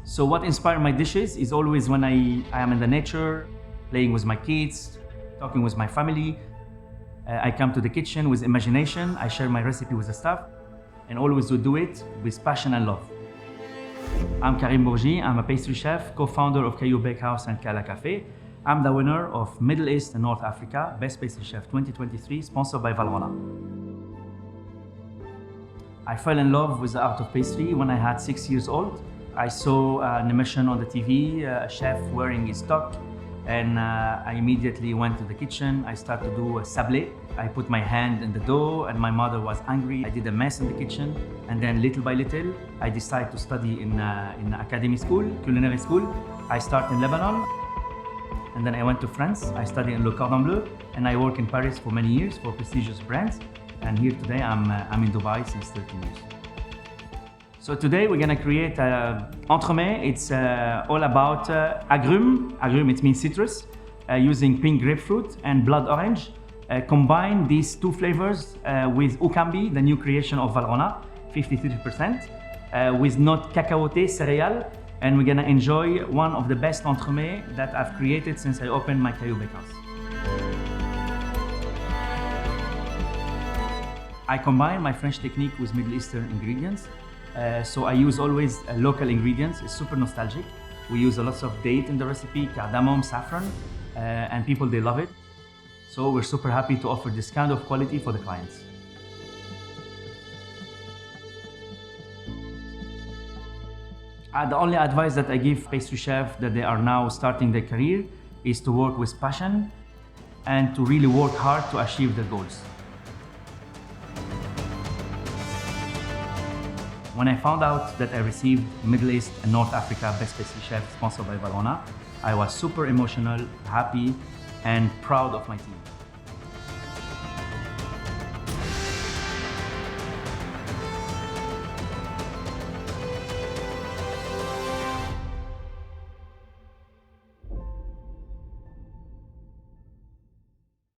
So what inspired my dishes is always when I am in the nature, playing with my kids, talking with my family. I come to the kitchen with imagination, I share my recipe with the staff, and always to do it with passion and love. I'm Karim Bourgi, I'm a pastry chef, co-founder of Caillou Bakehouse and Kala Cafe. I'm the winner of Middle East and North Africa Best Pastry Chef 2023, sponsored by Valrhona. I fell in love with the art of pastry when I had 6 years old. I saw an emission on the TV, a chef wearing his toque, and I immediately went to the kitchen. I started to do a sablé. I put my hand in the dough and my mother was angry. I did a mess in the kitchen, and then little by little, I decided to study in academy school, culinary school. I started in Lebanon, and then I went to France. I studied in Le Cordon Bleu, and I work in Paris for many years for prestigious brands. And here today, I'm in Dubai since 13 years. So today we're gonna create an entremet. It's all about agrumes. Agrumes, it means citrus, using pink grapefruit and blood orange. Combine these two flavors with ukambi, the new creation of Valrhona, 53%, with nut cacaoté cereal. And we're gonna enjoy one of the best entremets that I've created since I opened my Caillou Bakehouse. I combine my French technique with Middle Eastern ingredients. So I use always local ingredients. It's super nostalgic. We use a lot of date in the recipe, cardamom, saffron, and people, they love it. So we're super happy to offer this kind of quality for the clients. The only advice that I give pastry chefs that they are now starting their career is to work with passion and to really work hard to achieve their goals. When I found out that I received Middle East and North Africa Best Pastry Chef sponsored by Valrhona, I was super emotional, happy, and proud of my team.